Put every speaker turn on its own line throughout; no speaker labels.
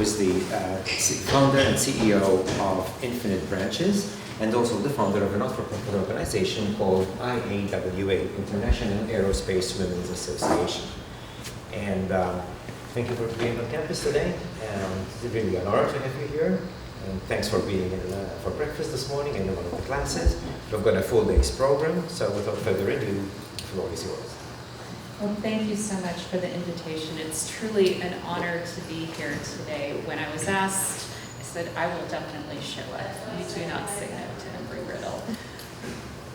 is the founder and CEO of Infinite Branches, and also the founder of a not-for-profit organization called IAWA, International Aerospace Women's Association. And thank you for being on campus today. It's really an honor to have you here. And thanks for being in for breakfast this morning in one of the classes. We've got a full day's program, so without further ado, the floor is yours.
Well, thank you so much for the invitation. It's truly an honor to be here today. When I was asked, I said, I will definitely show up. You do not say no to Embry-Riddle.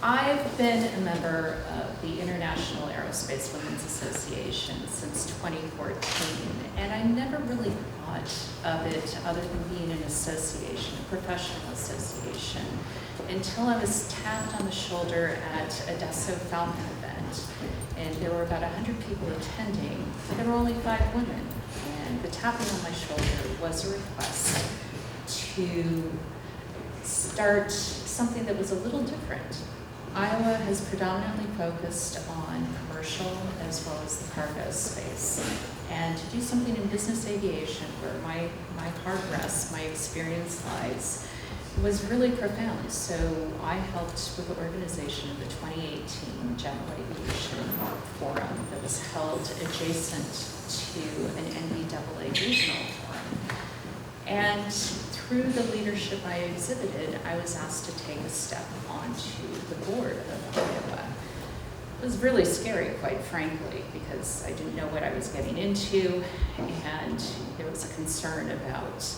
I've been a member of the International Aerospace Women's Association since 2014, and I never really thought of it other than being an association, a professional association, until I was tapped on the shoulder at a Dassault Falcon event, and there were about 100 people attending, but there were only 5 women, and the tapping on my shoulder was a request to start something that was a little different. Iowa has predominantly focused on commercial as well as the cargo space. And to do something in business aviation where my heart rests, my experience lies, was really profound. So I helped with the organization of the 2018 General Aviation Forum that was held adjacent to an NBAA regional forum. And through the leadership I exhibited, I was asked to take a step onto the board of Iowa. It was really scary, quite frankly, because I didn't know what I was getting into, and there was a concern about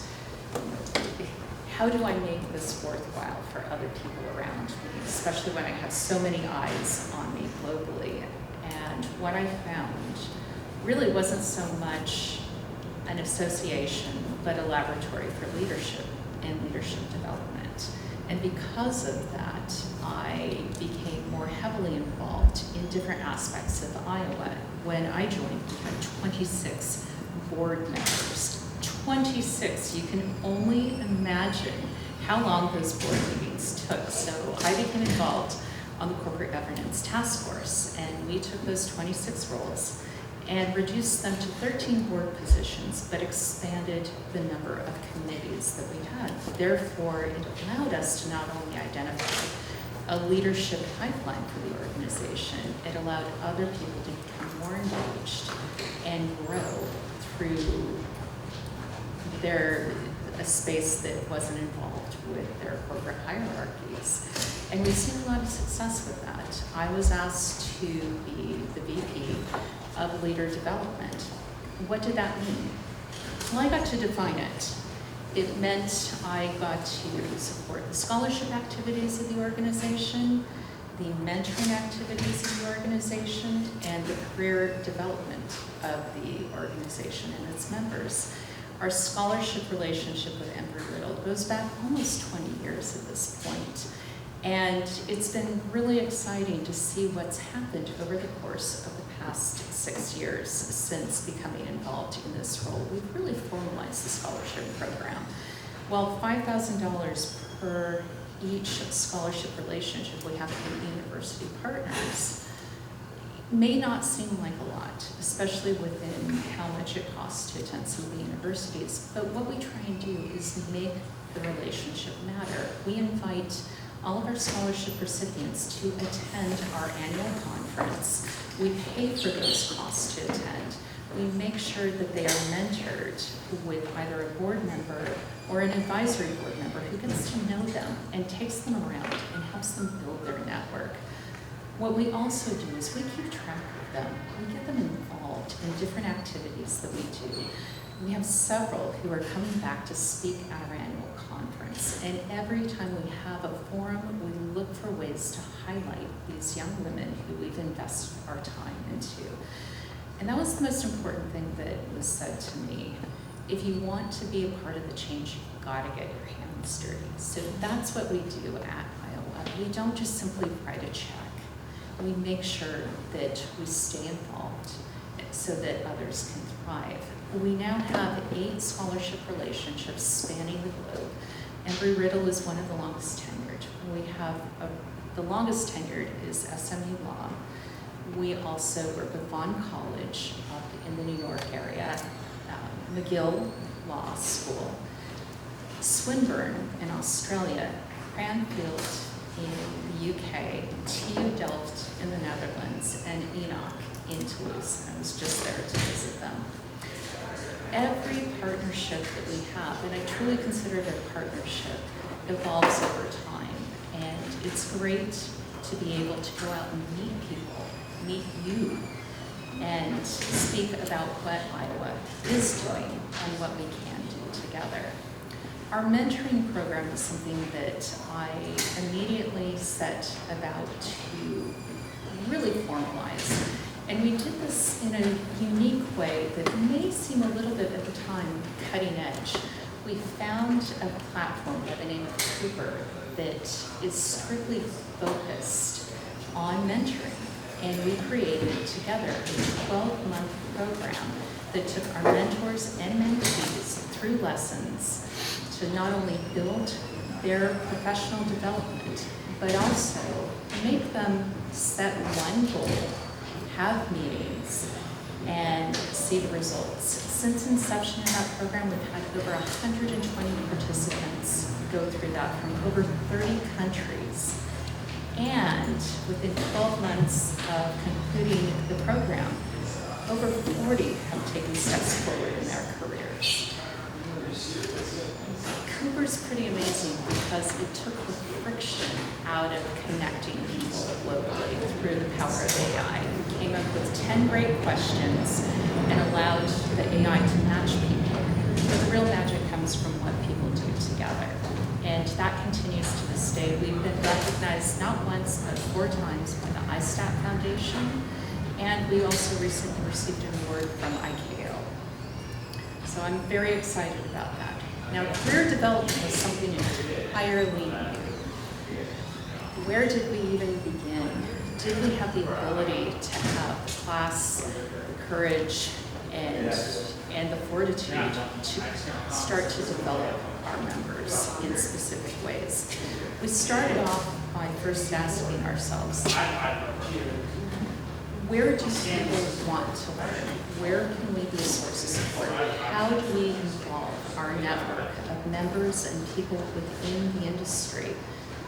how do I make this worthwhile for other people around me, especially when I have so many eyes on me globally. And what I found really wasn't so much an association, but a laboratory for leadership and leadership development. And because of that, I became more heavily involved in different aspects of Iowa. When I joined, we had 26 board members. 26, you can only imagine how long those board meetings took. So I became involved on the Corporate Governance Task Force, and we took those 26 roles and reduced them to 13 board positions, but expanded the number of committees that we had. Therefore, it allowed us to not only identify a leadership pipeline for the organization, it allowed other people to become more engaged and grow through a space that wasn't involved with their corporate hierarchies. And we've seen a lot of success with that. I was asked to be the VP of leader development. What did that mean? Well, I got to define it. It meant I got to support the scholarship activities of the organization, the mentoring activities of the organization, and the career development of the organization and its members. Our scholarship relationship with Embry-Riddle goes back almost 20 years at this point. And it's been really exciting to see what's happened over the course of the past 6 years since becoming involved in this role. We've really formalized the scholarship program. While $5,000 per each scholarship relationship we have with university partners may not seem like a lot, especially within how much it costs to attend some of the universities. But what we try and do is make the relationship matter. We invite all of our scholarship recipients to attend our annual conference. We pay for those costs to attend. We make sure that they are mentored with either a board member or an advisory board member who gets to know them and takes them around and helps them build their network. What we also do is we keep track of them. We get them involved in different activities that we do. We have several who are coming back to speak at our annual conference. And every time we have a forum, we look for ways to highlight these young women who we've invested our time into. And that was the most important thing that was said to me. If you want to be a part of the change, you've got to get your hands dirty. So that's what we do at Iowa. We don't just simply write a check. We make sure that we stay involved so that others can thrive. We now have 8 scholarship relationships spanning the globe. Embry-Riddle is one of the longest tenured. We have the longest tenured is SMU Law. We also work with Vaughn College up in the New York area, McGill Law School. Swinburne in Australia, Cranfield in the UK, TU Delft in the Netherlands, and Enoch in Toulouse. I was just there to visit them. Every partnership that we have, and I truly consider it a partnership, evolves over time. And it's great to be able to go out and meet people, meet you, and speak about what Iowa is doing and what we can do together. Our mentoring program is something that I immediately set about to really formalize. And we did this in a unique way that may seem a little bit at the time cutting edge. We found a platform by the name of Cooper that is strictly focused on mentoring. And we created together a 12-month program that took our mentors and mentees through lessons to not only build their professional development, but also make them set one goal, have meetings, and see the results. Since inception in that program, we've had over 120 participants go through that from over 30 countries. And within 12 months of concluding the program, over 40 have taken steps forward in their careers. Cooper's pretty amazing because it took the friction out of connecting people globally through the power of AI. It came up with 10 great questions and allowed the AI to match people. But the real magic comes from what people do together. And that continues to this day. We've been recognized not once, but 4 times by the ISTAT Foundation. And we also recently received an award from ICAO. So I'm very excited about that. Now, career development was something entirely new. Where did we even begin? Did we have the ability to have the class, the courage, and the fortitude to start to develop our members in specific ways? We started off by first asking ourselves, where do people want to learn? Where can we be a source of support? How do we involve our network of members and people within the industry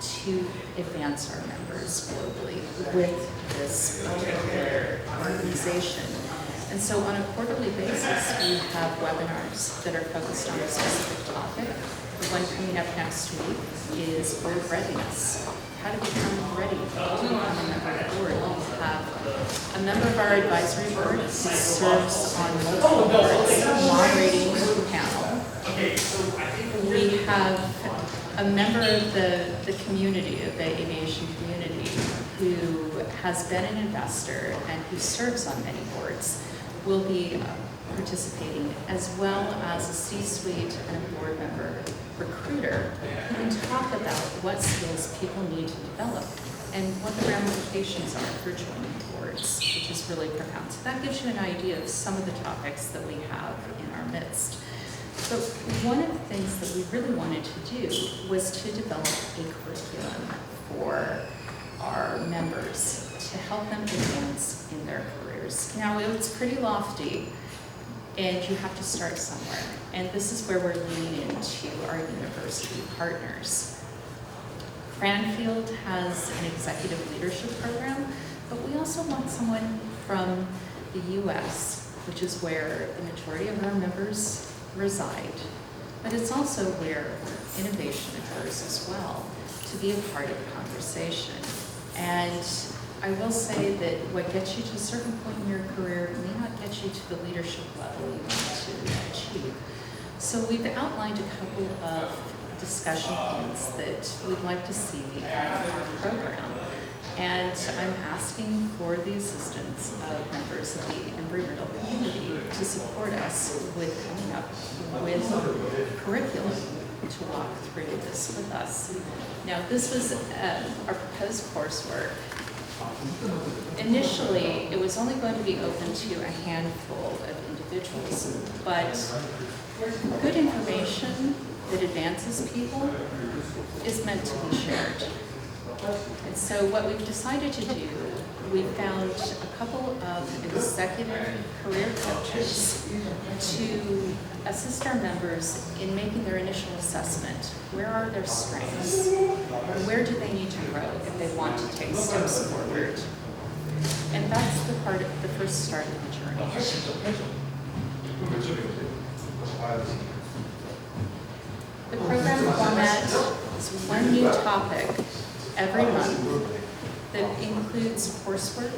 to advance our members globally with this particular organization? And so on a quarterly basis, we have webinars that are focused on a specific topic. The one coming up next week is board readiness. How to become ready to become a member of the board. We have a member of our advisory board who serves on multiple boards, moderating the panel. We have a member of the community, of the aviation community, who has been an investor and who serves on many boards, will be participating, as well as a C-suite and a board member recruiter who can talk about what skills people need to develop and what the ramifications are for joining boards, which is really profound. So that gives you an idea of some of the topics that we have in our midst. But one of the things that we really wanted to do was to develop a curriculum for our members to help them advance in their careers. Now, it's pretty lofty, and you have to start somewhere. And this is where we're leaning into our university partners. Cranfield has an executive leadership program, but we also want someone from the US, which is where the majority of our members reside. But it's also where innovation occurs as well, to be a part of the conversation. And I will say that what gets you to a certain point in your career may not get you to the leadership level you want to achieve. So we've outlined a couple of discussion points that we'd like to see in our program. And I'm asking for the assistance of members of the Embry-Riddle community to support us with coming up with curriculum to walk through this with us. Now, this was our proposed coursework. Initially, it was only going to be open to a handful of individuals, but good information that advances people is meant to be shared. And so what we've decided to do, we found a couple of executive career coaches to assist our members in making their initial assessment. Where are their strengths? Where do they need to grow if they want to take steps forward? And that's the first start of the journey. The program format is one new topic every month that includes coursework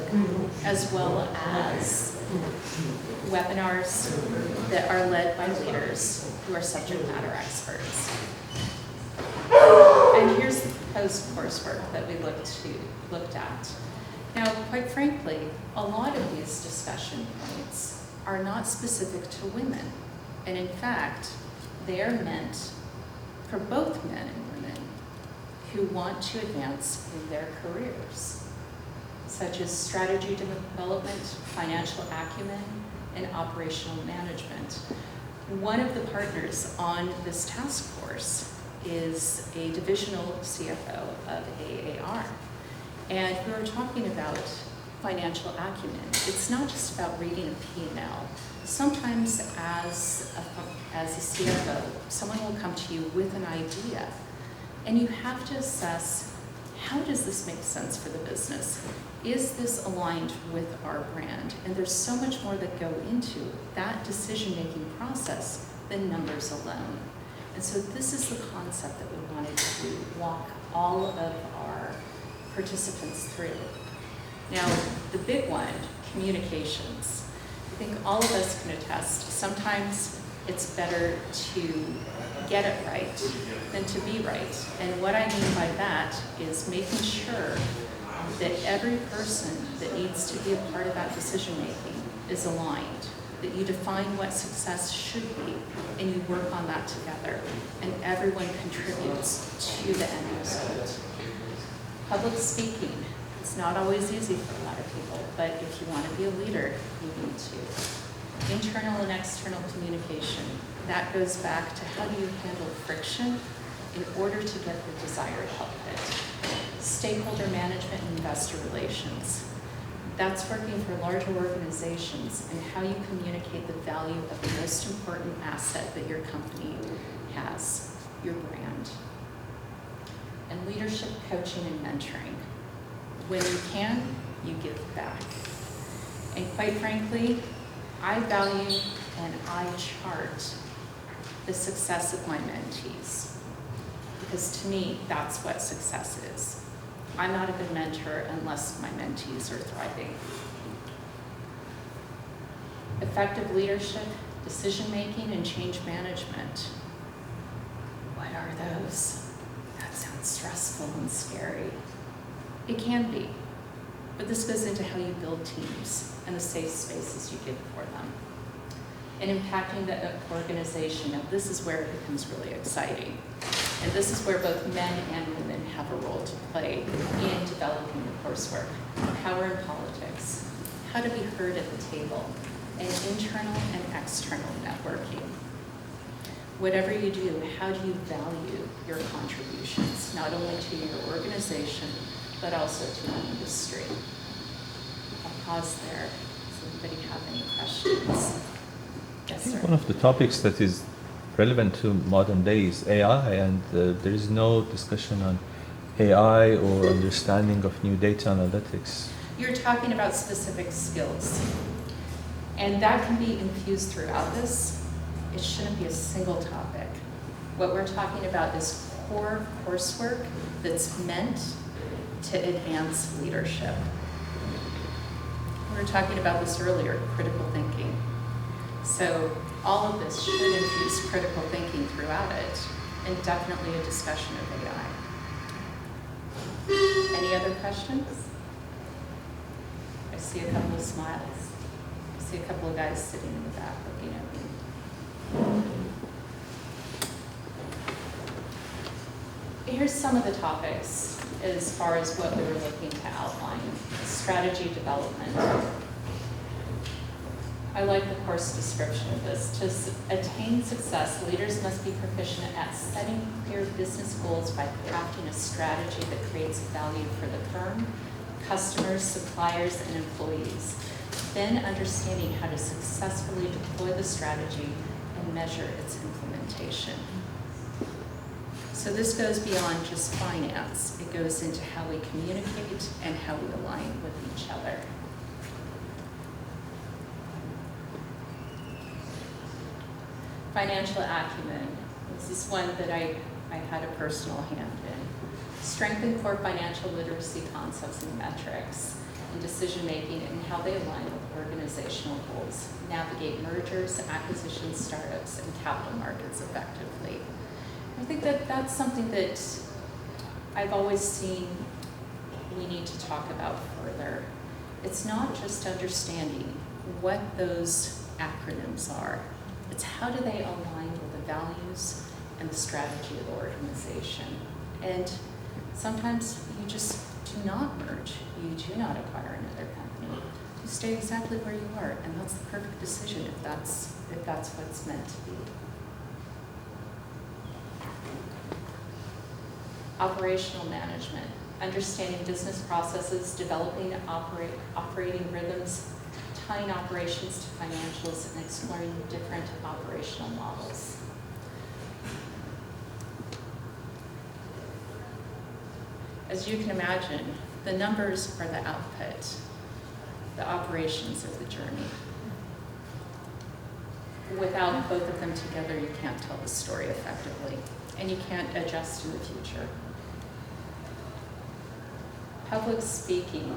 as well as webinars that are led by leaders who are subject matter experts. And here's the proposed coursework that we looked at. Now, quite frankly, a lot of these discussion points are not specific to women. And in fact, they are meant for both men and women who want to advance in their careers, such as strategy development, financial acumen, and operational management. One of the partners on this task force is a divisional CFO of AAR. And we were talking about financial acumen. It's not just about reading a P&L. Sometimes as a CFO, someone will come to you with an idea, and you have to assess, how does this make sense for the business? Is this aligned with our brand? And there's so much more that go into that decision-making process than numbers alone. And so this is the concept that we wanted to walk all of our participants through. Now, the big one, communications. I think all of us can attest, sometimes it's better to get it right than to be right. And what I mean by that is making sure that every person that needs to be a part of that decision-making is aligned, that you define what success should be, and you work on that together, and everyone contributes to the end result. Public speaking. It's not always easy for a lot of people, but if you want to be a leader, you need to. Internal and external communication. That goes back to how do you handle friction in order to get the desired output. Stakeholder management and investor relations. That's working for larger organizations and how you communicate the value of the most important asset that your company has, your brand. And leadership coaching and mentoring. When you can, you give back. And quite frankly, I value and I chart the success of my mentees. Because to me, that's what success is. I'm not a good mentor unless my mentees are thriving. Effective leadership, decision-making, and change management. What are those? That sounds stressful and scary. It can be, but this goes into how you build teams and the safe spaces you give for them. And impacting the organization. Now, this is where it becomes really exciting. And this is where both men and women have a role to play in developing the coursework. Power in politics, how to be heard at the table, and internal and external networking. Whatever you do, how do you value your contributions, not only to your organization, but also to the industry? I'll pause there. Does anybody have any questions? Yes, sir.
One of the topics that is relevant to modern day is AI, and there is no discussion on AI or understanding of new data analytics.
You're talking about specific skills, and that can be infused throughout this. It shouldn't be a single topic. What we're talking about is core coursework that's meant to advance leadership. We were talking about this earlier, critical thinking. So all of this should infuse critical thinking throughout it, and definitely a discussion of AI. Any other questions? I see a couple of smiles. I see a couple of guys sitting in the back looking at me. Here's some of the topics as far as what we were looking to outline. Strategy development. I like the course description of this. To attain success, leaders must be proficient at setting clear business goals by crafting a strategy that creates value for the firm, customers, suppliers, and employees. Then understanding how to successfully deploy the strategy and measure its implementation. So this goes beyond just finance. It goes into how we communicate and how we align with each other. Financial acumen. This is one that I had a personal hand in. Strengthen core financial literacy concepts and metrics in decision-making and how they align with organizational goals. Navigate mergers, acquisitions, startups, and capital markets effectively. I think that that's something that I've always seen we need to talk about further. It's not just understanding what those acronyms are. It's how do they align with the values and the strategy of the organization. And sometimes you just do not merge. You do not acquire another company. You stay exactly where you are, and that's the perfect decision if that's what's meant to be. Operational management, understanding business processes, developing operating rhythms, tying operations to financials, and exploring different operational models. As you can imagine, the numbers are the output. The operations are the journey. Without both of them together, you can't tell the story effectively, and you can't adjust in the future. Public speaking.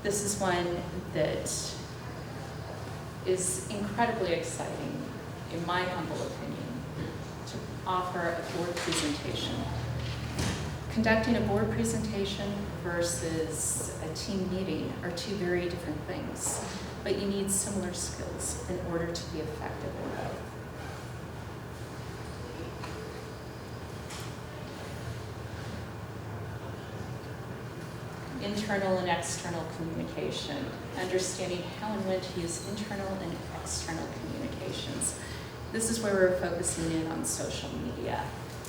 This is one that is incredibly exciting, in my humble opinion, to offer a board presentation. Conducting a board presentation versus a team meeting are two very different things, but you need similar skills in order to be effective in both. Internal and external communication, understanding how and when to use internal and external communications. This is where we're focusing in on social media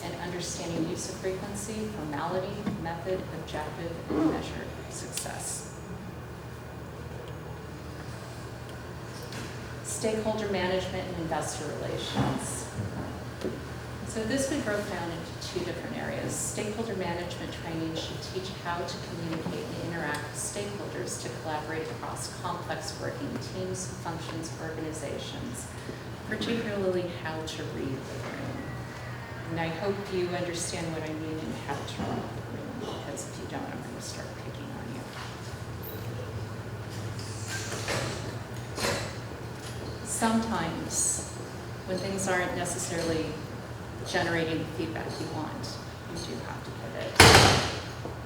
and understanding use of frequency, formality, method, objective, and measured success. Stakeholder management and investor relations. So this we broke down into two different areas. Stakeholder management training should teach how to communicate and interact with stakeholders to collaborate across complex working teams, functions, organizations, particularly how to read the room. And I hope you understand what I mean and how to read the room, because if you don't, I'm going to start picking on you. Sometimes, when things aren't necessarily generating the feedback you want, you do have to pivot.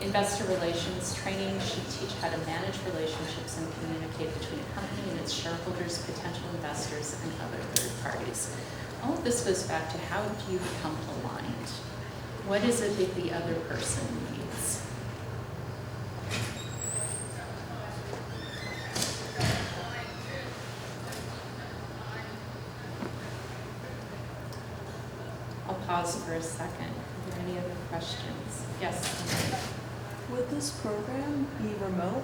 Investor relations training should teach how to manage relationships and communicate between a company and its shareholders, potential investors, and other third parties. All of this goes back to how do you become aligned? What is it that the other person needs? Pause for a second. Are there any other questions? Yes.
Would this program be remote?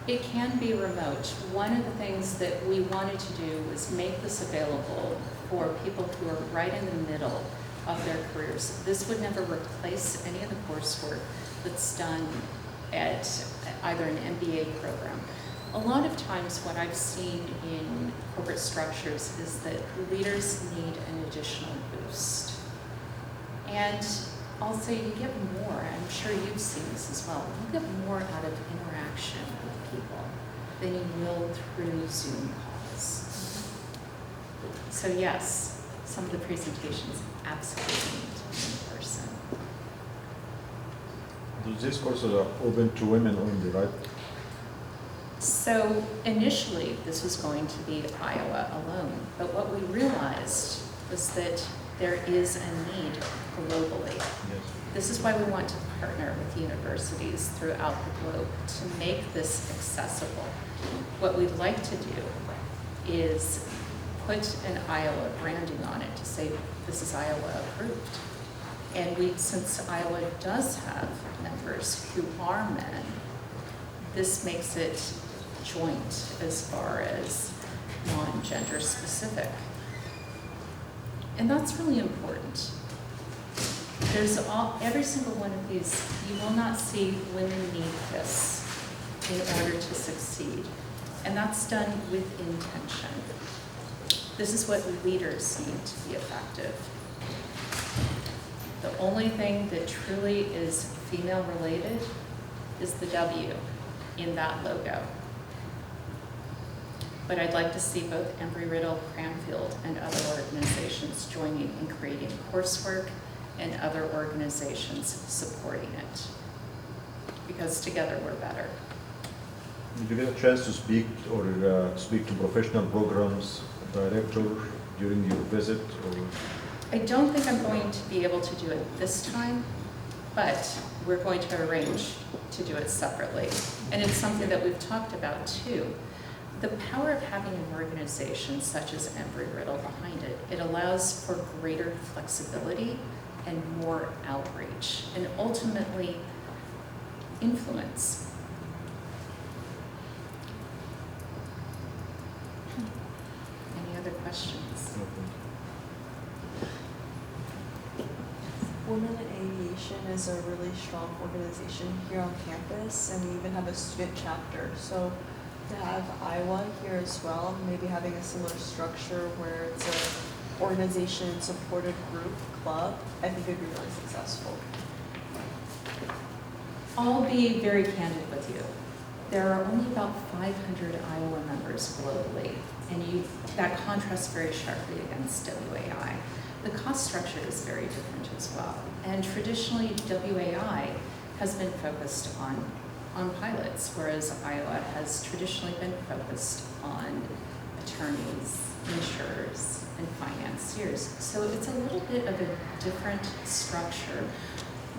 It can be remote. One of the things that we wanted to do was make this available for people who are right in the middle of their careers. This would never replace any of the coursework that's done at either an MBA program. A lot of times what I've seen in corporate structures is that leaders need an additional boost. And I'll say you get more, I'm sure you've seen this as well, you get more out of interaction with people than you will through Zoom calls. So yes, some of the presentations absolutely need to be in person.
These courses are open to women only, right?
So initially, this was going to be Iowa alone, but what we realized was that there is a need globally.
Yes.
This is why we want to partner with universities throughout the globe to make this accessible. What we'd like to do is put an Iowa branding on it to say this is Iowa approved. And since Iowa does have members who are men, this makes it joint as far as non-gender specific. And that's really important. Every single one of these, you will not see women need this in order to succeed. And that's done with intention. This is what leaders need to be effective. The only thing that truly is female related is the W in that logo. But I'd like to see both Embry-Riddle, Cranfield, and other organizations joining in creating coursework and other organizations supporting it. Because together we're better.
Did you get a chance to speak speak to professional programs director during your visit? Or?
I don't think I'm going to be able to do it this time, but we're going to arrange to do it separately. And it's something that we've talked about too. The power of having an organization such as Embry-Riddle behind it, it allows for greater flexibility and more outreach, and ultimately influence. Any other questions?
Women in Aviation is a really strong organization here on campus, and we even have a student chapter. So to have Iowa here as well, maybe having a similar structure where it's an organization supported group club, I think it would be really successful.
I'll be very candid with you. There are only about 500 Iowa members globally, and that contrasts very sharply against WAI. The cost structure is very different as well. And traditionally, WAI has been focused on pilots, whereas Iowa has traditionally been focused on attorneys, insurers, and financiers. So it's a little bit of a different structure.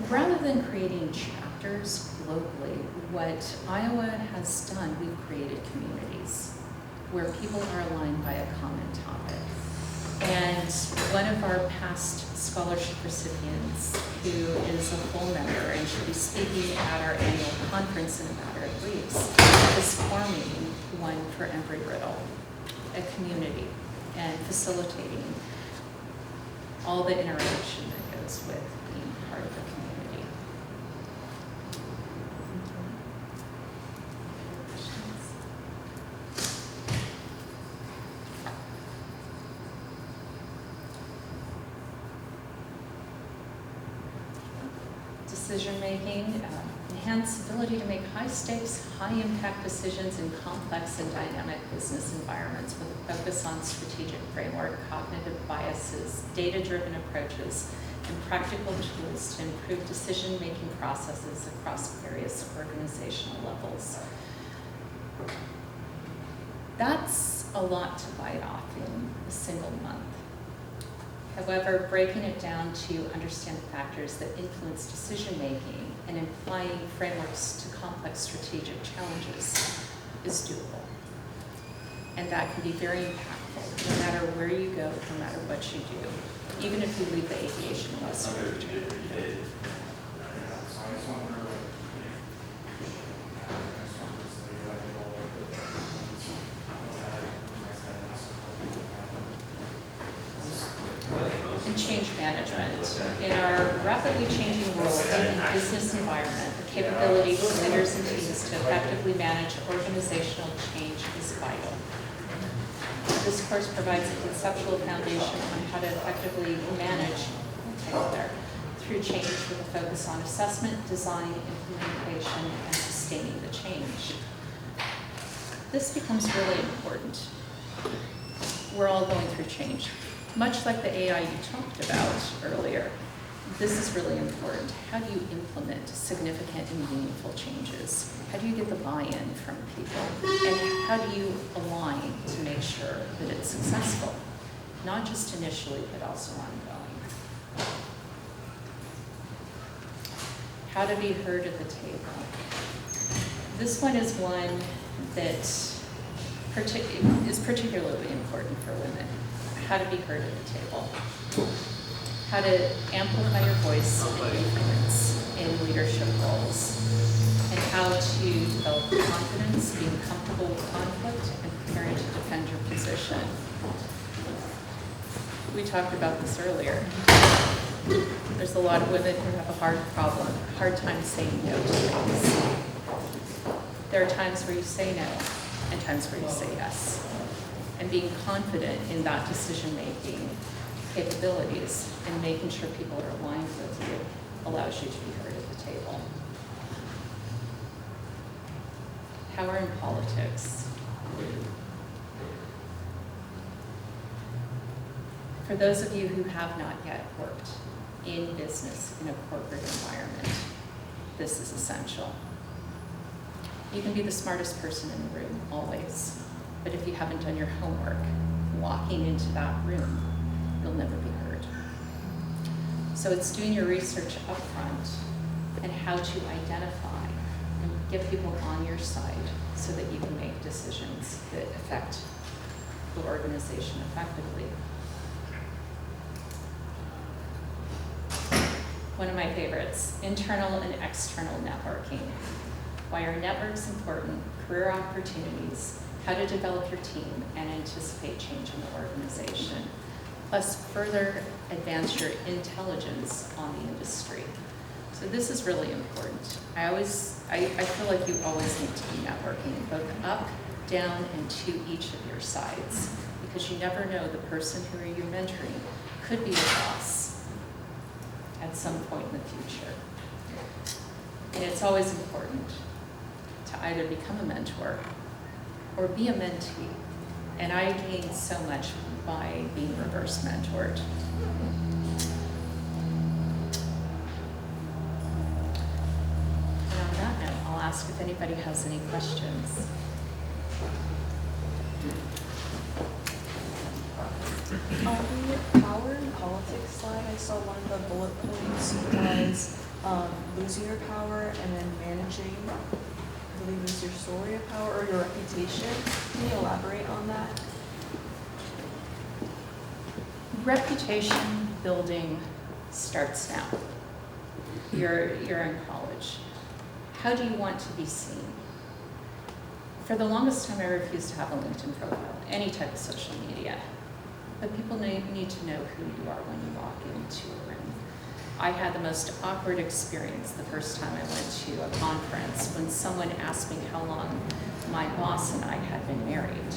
Rather than creating chapters globally, what Iowa has done, we've created communities where people are aligned by a common topic. And one of our past scholarship recipients, who is a full member and should be speaking at our annual conference in a matter of weeks, is forming one for Embry-Riddle, a community, and facilitating all the interaction that goes with being part of the community. Decision-making, enhanced ability to make high-stakes, high-impact decisions in complex and dynamic business environments with a focus on strategic framework, cognitive biases, data-driven approaches, and practical tools to improve decision-making processes across various organizational levels. That's a lot to bite off in a single month. However, breaking it down to understand the factors that influence decision-making and applying frameworks to complex strategic challenges is doable. And that can be very impactful, no matter where you go, no matter what you do, even if you leave the aviation industry. And change management. In our rapidly changing world and business environment, the capability for leaders and teams to effectively manage organizational change is vital. This course provides a conceptual foundation on how to effectively manage through change with a focus on assessment, design, implementation, and sustaining the change. This becomes really important. We're all going through change. Much like the AI you talked about earlier, this is really important. How do you implement significant and meaningful changes? How do you get the buy-in from people? And how do you align to make sure that it's successful? Not just initially, but also ongoing. How to be heard at the table. This one is one that is particularly important for women. How to be heard at the table. How to amplify your voice and influence in leadership roles. And how to develop confidence, being comfortable with conflict, and preparing to defend your position. We talked about this earlier. There's a lot of women who have a hard time saying no to things. There are times where you say no and times where you say yes. And being confident in that decision-making capabilities and making sure people are aligned with you allows you to be heard at the table. Power in politics. For those of you who have not yet worked in business in a corporate environment, this is essential. You can be the smartest person in the room, always, but if you haven't done your homework, walking into that room, you'll never be heard. So it's doing your research up front and how to identify and get people on your side so that you can make decisions that affect the organization effectively. One of my favorites, internal and external networking. Why are networks important, career opportunities, how to develop your team and anticipate change in the organization, plus further advance your intelligence on the industry. So this is really important. I feel like you always need to be networking, both up, down, and to each of your sides, because you never know the person who you're mentoring could be your boss at some point in the future. And it's always important to either become a mentor or be a mentee. And I gained so much by being reverse mentored. And on that note, I'll ask if anybody has any questions.
On the power and politics slide, I saw one of the bullet points was losing your power and then managing, I believe it was your story of power or your reputation. Can you elaborate on that?
Reputation building starts now. You're in college. How do you want to be seen? For the longest time, I refused to have a LinkedIn profile, any type of social media. But people need to know who you are when you walk into a room. I had the most awkward experience the first time I went to a conference when someone asked me how long my boss and I had been married.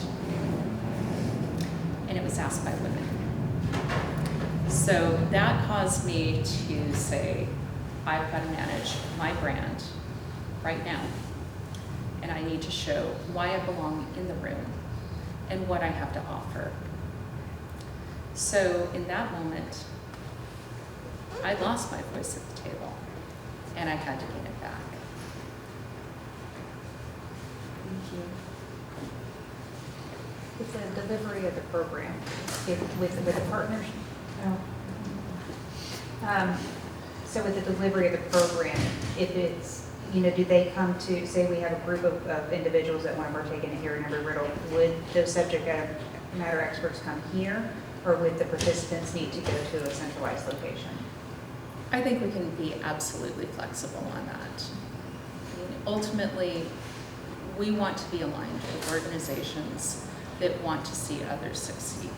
And it was asked by women. So that caused me to say, I've got to manage my brand right now. And I need to show why I belong in the room and what I have to offer. So in that moment, I lost my voice at the table, and I had to gain it back.
Thank you.
With the delivery of the program, with the partners, so with the delivery of the program, if it's, do they come to, say we have a group of individuals that want to partake in it here in Embry-Riddle, would those subject matter experts come here, or would the participants need to go to a centralized location?
I think we can be absolutely flexible on that. I mean, ultimately, we want to be aligned with organizations that want to see others succeed.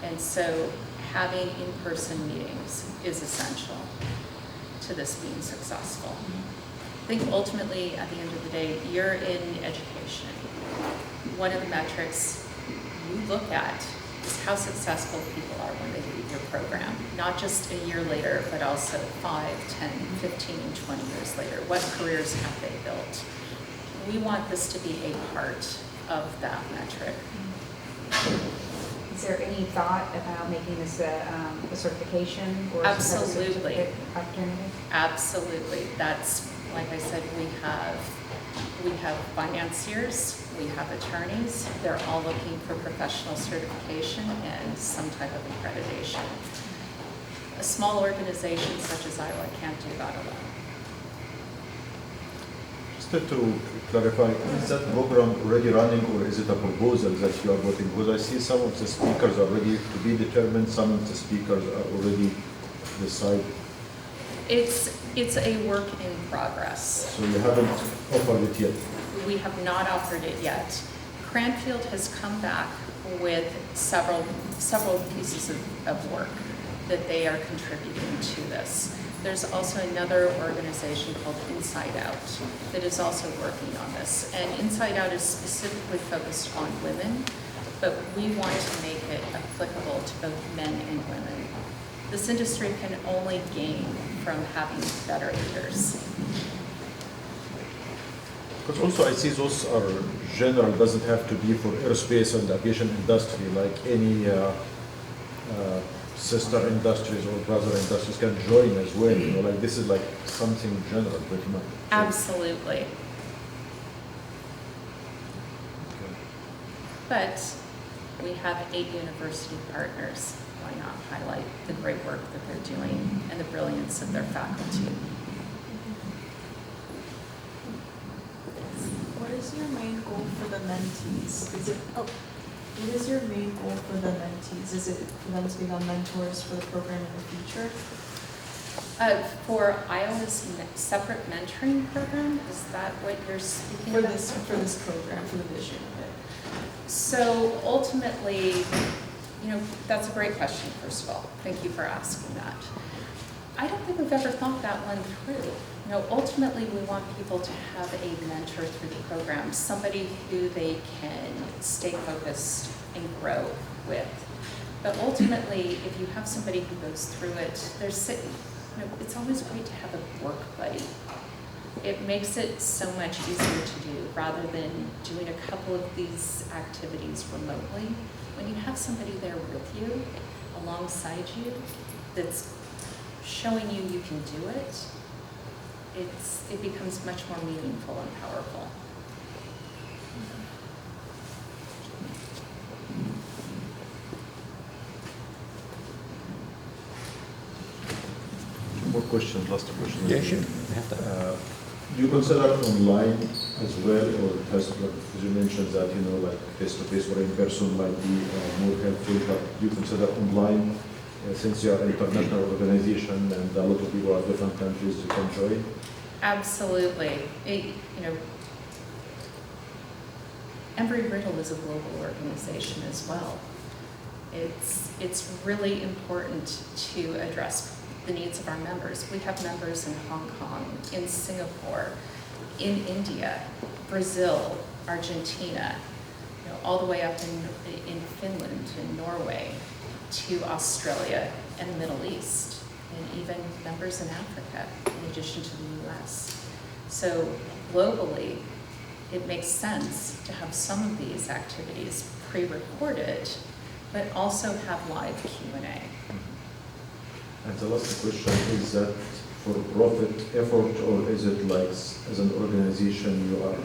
And so having in-person meetings is essential to this being successful. I think ultimately, at the end of the day, you're in education. One of the metrics you look at is how successful people are when they leave your program, not just a year later, but also 5, 10, 15, and 20 years later. What careers have they built? We want this to be a part of that metric.
Is there any thought about making this a certification or
Absolutely.
a certificate opportunity?
Absolutely. That's, like I said, we have financiers, we have attorneys. They're all looking for professional certification and some type of accreditation. A small organization such as Iowa can't do that alone.
Just to clarify, is that program already running or is it a proposal that you are voting? Because I see some of the speakers are ready to be determined, some of the speakers are already decided.
It's a work in progress.
So you haven't offered it yet?
We have not offered it yet. Cranfield has come back with several pieces of work that they are contributing to this. There's also another organization called Inside Out that is also working on this. And Inside Out is specifically focused on women, but we want to make it applicable to both men and women. This industry can only gain from having better leaders.
Because also I see those are general, doesn't have to be for aerospace and aviation industry, like any sister industries or brother industries can join as well, you know, like this is like something general pretty much.
Absolutely.
Okay.
But we have 8 university partners. Why not highlight the great work that they're doing and the brilliance of their faculty?
What is your main goal for the mentees? What is your main goal for the mentees? Is it for them to become mentors for the program in the future?
For Iowa's separate mentoring program, is that what you're speaking
For
about?
this program, for the vision of it.
So ultimately, that's a great question, first of all. Thank you for asking that. I don't think we've ever thought that one through. Ultimately, we want people to have a mentor through the program, somebody who they can stay focused and grow with. But ultimately, if you have somebody who goes through it, it's always great to have a work buddy. It makes it so much easier to do rather than doing a couple of these activities remotely. When you have somebody there with you, alongside you, that's showing you can do it, it becomes much more meaningful and powerful.
More questions, last question.
Yeah, sure. We have that.
Do you consider online as well, or it has, like, as you mentioned that, like face-to-face or in person might be more helpful, but do you consider online, since you are an international organization and a lot of people are different countries, you can join?
Absolutely. Embry-Riddle is a global organization as well. It's really important to address the needs of our members. We have members in Hong Kong, in Singapore, in India, Brazil, Argentina, all the way up in Finland and Norway, to Australia and the Middle East, and even members in Africa, in addition to the US. So globally, it makes sense to have some of these activities pre-recorded, but also have live Q&A.
And the last question, is that for profit effort, or is it like as an organization you are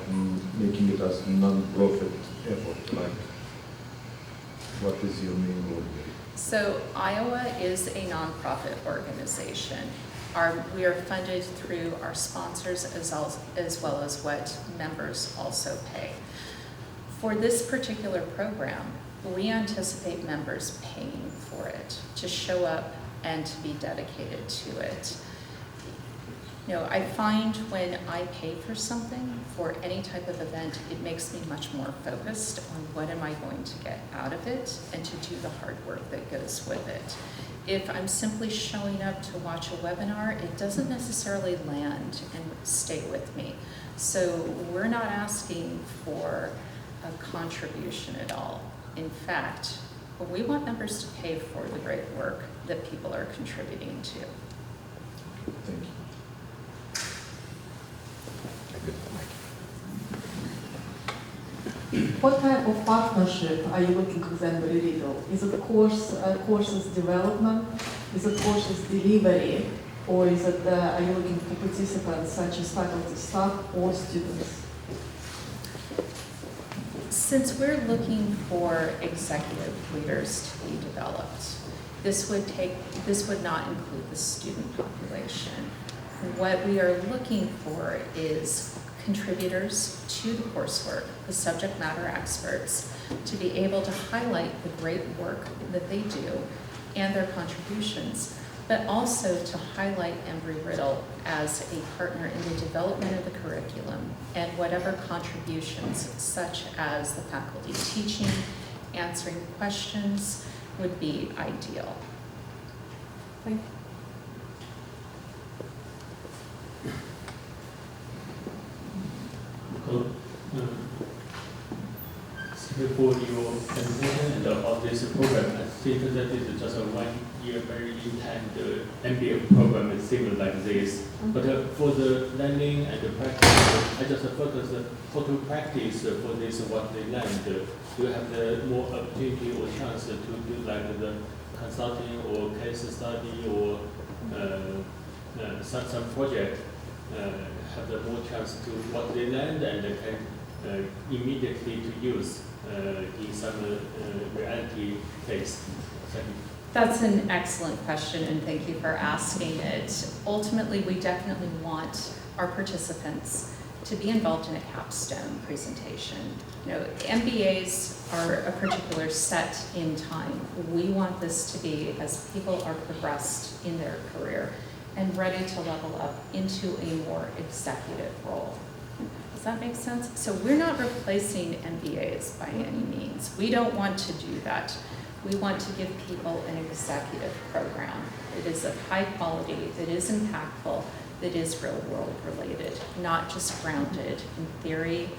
making it as non-profit effort? Like, what is your main goal?
So Iowa is a nonprofit organization. We are funded through our sponsors as well as what members also pay. For this particular program, we anticipate members paying for it, to show up and to be dedicated to it. I find when I pay for something, for any type of event, it makes me much more focused on what am I going to get out of it and to do the hard work that goes with it. If I'm simply showing up to watch a webinar, it doesn't necessarily land and stay with me. So we're not asking for a contribution at all. In fact, we want members to pay for the great work that people are contributing to.
Thank you.
What type of partnership are you looking with Embry-Riddle? Is it courses development? Is it courses delivery? Or is it, are you looking for participants such as faculty, staff, or students?
Since we're looking for executive leaders to be developed, This would not include the student population. What we are looking for is contributors to the coursework, the subject matter experts, to be able to highlight the great work that they do and their contributions, but also to highlight Embry-Riddle as a partner in the development of the curriculum and whatever contributions, such as the faculty teaching, answering questions, would be ideal. Thank you.
For your presentation and about this program, I think that is just a 1 year very intense MBA program is similar like this. But for the learning and the practice, I just focus how to practice for this what they learned. Do you have the more opportunity or chance to do like the consulting or case study or some project have the more chance to what they learned and they can immediately to use in some reality case. Thank you.
That's an excellent question, and thank you for asking it. Ultimately, we definitely want our participants to be involved in a capstone presentation. You know, MBAs are a particular set in time. We want this to be as people are progressed in their career and ready to level up into a more executive role. Does that make sense? So we're not replacing MBAs by any means. We don't want to do that. We want to give people an executive program that is of high quality, that is impactful, that is real world related, not just grounded in theory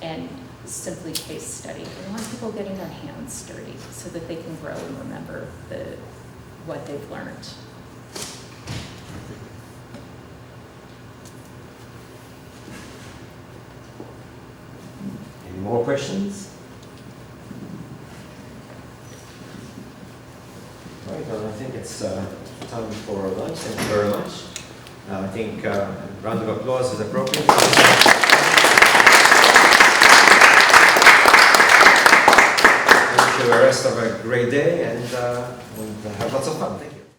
and simply case study. We want people getting their hands dirty so that they can grow and remember what they've learned.
Any more questions? Right, well, I think it's time for lunch. Thank you very much. I think a round of applause is appropriate. I wish you the rest of a great day and have lots of fun. Thank you.